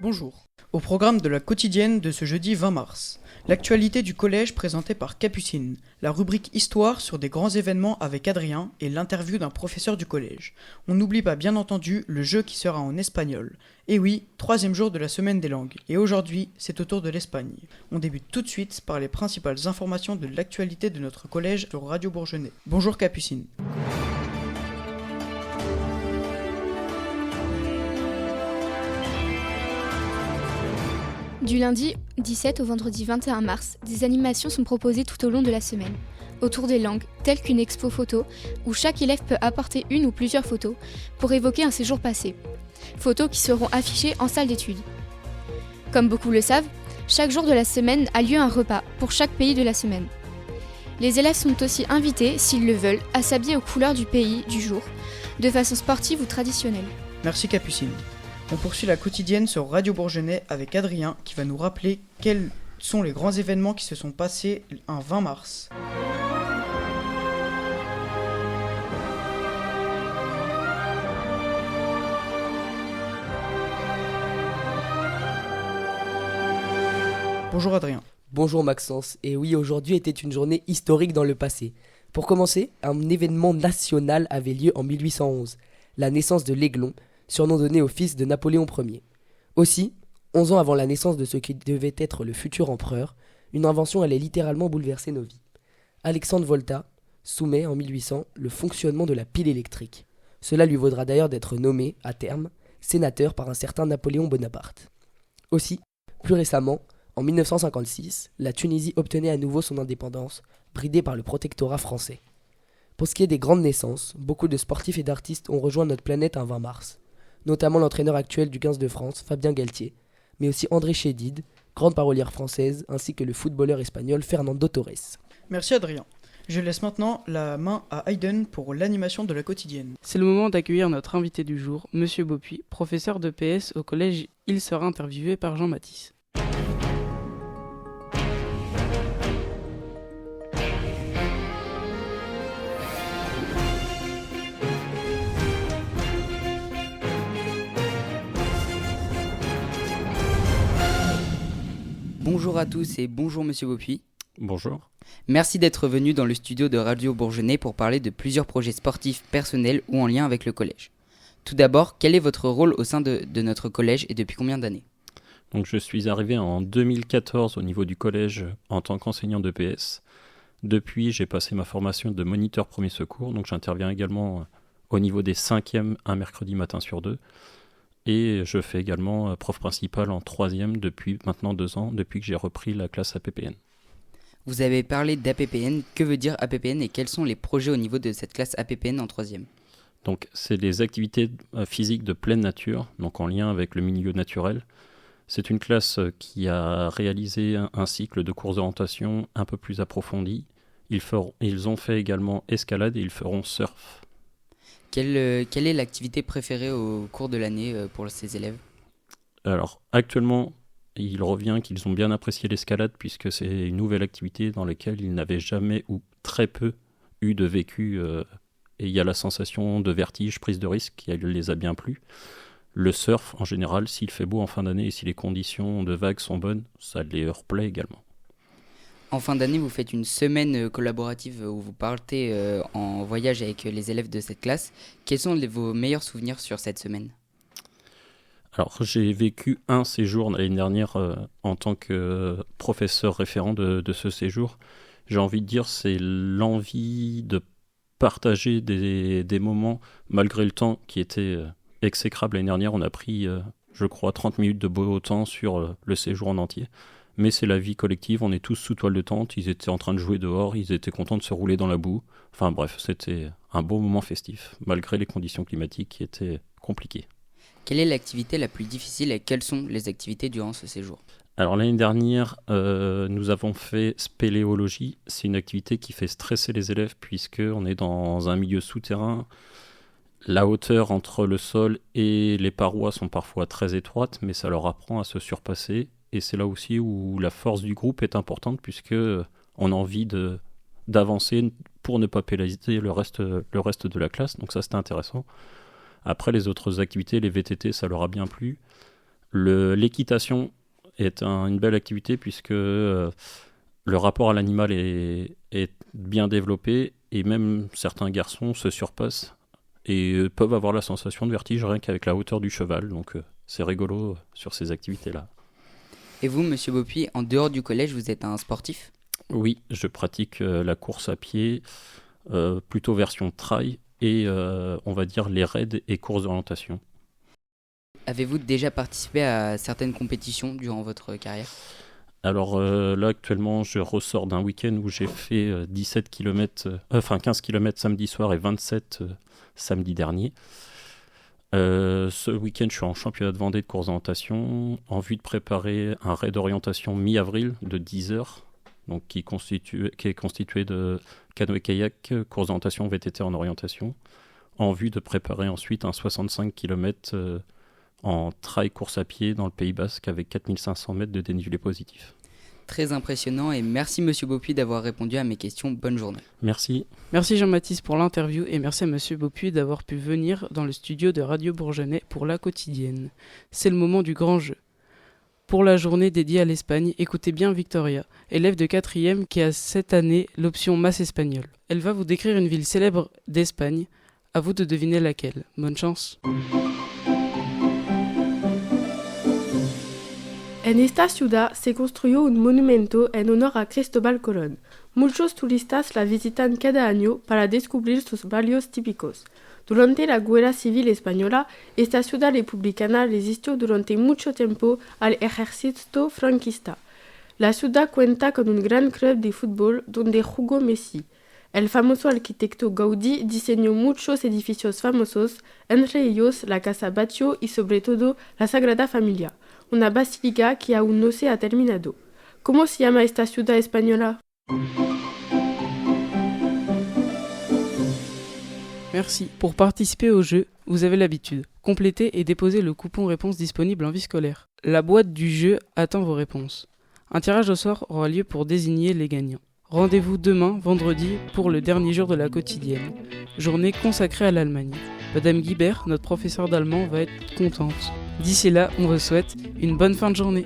Bonjour. Au programme de la quotidienne de ce jeudi 20 mars, l'actualité du collège présentée par Capucine, la rubrique Histoire sur des grands événements avec Adrien et l'interview d'un professeur du collège. On n'oublie pas bien entendu le jeu qui sera en espagnol. Et oui, 3e jour de la semaine des langues, et aujourd'hui c'est au tour de l'Espagne. On débute tout de suite par les principales informations de l'actualité de notre collège sur Radio Bourgenais. Bonjour Capucine. Du lundi 17 au vendredi 21 mars, des animations sont proposées tout au long de la semaine, autour des langues, telles qu'une expo photo, où chaque élève peut apporter une ou plusieurs photos pour évoquer un séjour passé. Photos qui seront affichées en salle d'études. Comme beaucoup le savent, chaque jour de la semaine a lieu un repas pour chaque pays de la semaine. Les élèves sont aussi invités, s'ils le veulent, à s'habiller aux couleurs du pays du jour, de façon sportive ou traditionnelle. Merci Capucine. On poursuit la quotidienne sur Radio Bourgenais avec Adrien qui va nous rappeler quels sont les grands événements qui se sont passés un 20 mars. Bonjour Adrien. Bonjour Maxence, et oui, aujourd'hui était une journée historique dans le passé. Pour commencer, un événement national avait lieu en 1811, la naissance de l'Aiglon, surnom donné au fils de Napoléon Ier. Aussi, 11 ans avant la naissance de ce qui devait être le futur empereur, une invention allait littéralement bouleverser nos vies. Alexandre Volta soumet en 1800 le fonctionnement de la pile électrique. Cela lui vaudra d'ailleurs d'être nommé, à terme, sénateur par un certain Napoléon Bonaparte. Aussi, plus récemment, en 1956, la Tunisie obtenait à nouveau son indépendance, bridée par le protectorat français. Pour ce qui est des grandes naissances, beaucoup de sportifs et d'artistes ont rejoint notre planète un 20 mars. Notamment l'entraîneur actuel du 15 de France, Fabien Galtier, mais aussi André Chédid, grande parolière française, ainsi que le footballeur espagnol Fernando Torres. Merci Adrien. Je laisse maintenant la main à Hayden pour l'animation de la quotidienne. C'est le moment d'accueillir notre invité du jour, Monsieur Beaupuy, professeur de PS au collège. Il sera interviewé par Jean Matisse. Bonjour à tous et bonjour Monsieur Beaupuy. Bonjour. Merci d'être venu dans le studio de Radio Bourgenais pour parler de plusieurs projets sportifs personnels ou en lien avec le collège. Tout d'abord, quel est votre rôle au sein de notre collège et depuis combien d'années ? Donc je suis arrivé en 2014 au niveau du collège en tant qu'enseignant de PS. Depuis, j'ai passé ma formation de moniteur premier secours, donc j'interviens également au niveau des 5e un mercredi matin sur 2. Et je fais également prof principal en 3e depuis maintenant 2 ans, depuis que j'ai repris la classe APPN. Vous avez parlé d'APPN. Que veut dire APPN et quels sont les projets au niveau de cette classe APPN en 3e ? Donc c'est des activités physiques de pleine nature, donc en lien avec le milieu naturel. C'est une classe qui a réalisé un cycle de courses d'orientation un peu plus approfondi. Ils ont fait également escalade et ils feront surf. Quelle est l'activité préférée au cours de l'année pour ces élèves ? Alors, actuellement, il revient qu'ils ont bien apprécié l'escalade puisque c'est une nouvelle activité dans laquelle ils n'avaient jamais ou très peu eu de vécu. Et il y a la sensation de vertige, prise de risque, qui les a bien plu. Le surf, en général, s'il fait beau en fin d'année et si les conditions de vagues sont bonnes, ça les replaît également. En fin d'année, vous faites une semaine collaborative où vous partez en voyage avec les élèves de cette classe. Quels sont vos meilleurs souvenirs sur cette semaine ? Alors, j'ai vécu un séjour l'année dernière en tant que professeur référent de ce séjour. J'ai envie de dire, c'est l'envie de partager des moments, malgré le temps qui était exécrable l'année dernière. On a pris, je crois, 30 minutes de beau temps sur le séjour en entier. Mais c'est la vie collective, on est tous sous toile de tente, ils étaient en train de jouer dehors, ils étaient contents de se rouler dans la boue. Enfin bref, c'était un beau moment festif, malgré les conditions climatiques qui étaient compliquées. Quelle est l'activité la plus difficile et quelles sont les activités durant ce séjour ? Alors l'année dernière, nous avons fait spéléologie. C'est une activité qui fait stresser les élèves puisqu'on est dans un milieu souterrain. La hauteur entre le sol et les parois sont parfois très étroites, mais ça leur apprend à se surpasser. Et c'est là aussi où la force du groupe est importante puisqu'on a envie d'avancer pour ne pas pénaliser le reste de la classe. Donc ça, c'était intéressant. Après, les autres activités, les VTT, ça leur a bien plu. L'équitation est une belle activité puisque le rapport à l'animal est bien développé et même certains garçons se surpassent et peuvent avoir la sensation de vertige rien qu'avec la hauteur du cheval. Donc c'est rigolo sur ces activités-là. Et vous, monsieur Beaupuy, en dehors du collège, vous êtes un sportif ? Oui, je pratique la course à pied, plutôt version trail et on va dire les raids et courses d'orientation. Avez-vous déjà participé à certaines compétitions durant votre carrière ? Alors là, actuellement, je ressors d'un week-end où j'ai fait 15 km samedi soir et 27 samedi dernier. Ce week-end, je suis en championnat de Vendée de course d'orientation en vue de préparer un raid d'orientation mi-avril de 10 heures, donc qui est constitué de canoë-kayak, course d'orientation VTT en orientation, en vue de préparer ensuite un 65 km en trail course à pied dans le Pays Basque avec 4500 mètres de dénivelé positif. Très impressionnant et merci monsieur Beaupuy d'avoir répondu à mes questions. Bonne journée. Merci. Merci Jean-Baptiste pour l'interview et merci à monsieur Beaupuy d'avoir pu venir dans le studio de Radio Bourgenais pour la quotidienne. C'est le moment du grand jeu. Pour la journée dédiée à l'Espagne, écoutez bien Victoria, élève de 4e qui a cette année l'option masse espagnole. Elle va vous décrire une ville célèbre d'Espagne. À vous de deviner laquelle. Bonne chance. En esta ciudad se construyó un monumento en honor a Cristóbal Colón. Muchos turistas la visitan cada año para descubrir sus barrios típicos. Durante la Guerra Civil Española, esta ciudad republicana resistió durante mucho tiempo al ejército franquista. La ciudad cuenta con un gran club de fútbol donde jugó Messi. El famoso arquitecto Gaudí diseñó muchos edificios famosos, entre ellos la Casa Batlló y sobre todo la Sagrada Familia, una basílica que aún no se ha terminado. ¿Cómo se llama esta ciudad española? Merci. Pour participer au jeu, vous avez l'habitude. Complétez et déposez le coupon réponse disponible en vie scolaire. La boîte du jeu attend vos réponses. Un tirage au sort aura lieu pour désigner les gagnants. Rendez-vous demain, vendredi, pour le dernier jour de la quotidienne, journée consacrée à l'Allemagne. Madame Guibert, notre professeure d'allemand, va être contente. D'ici là, on vous souhaite une bonne fin de journée.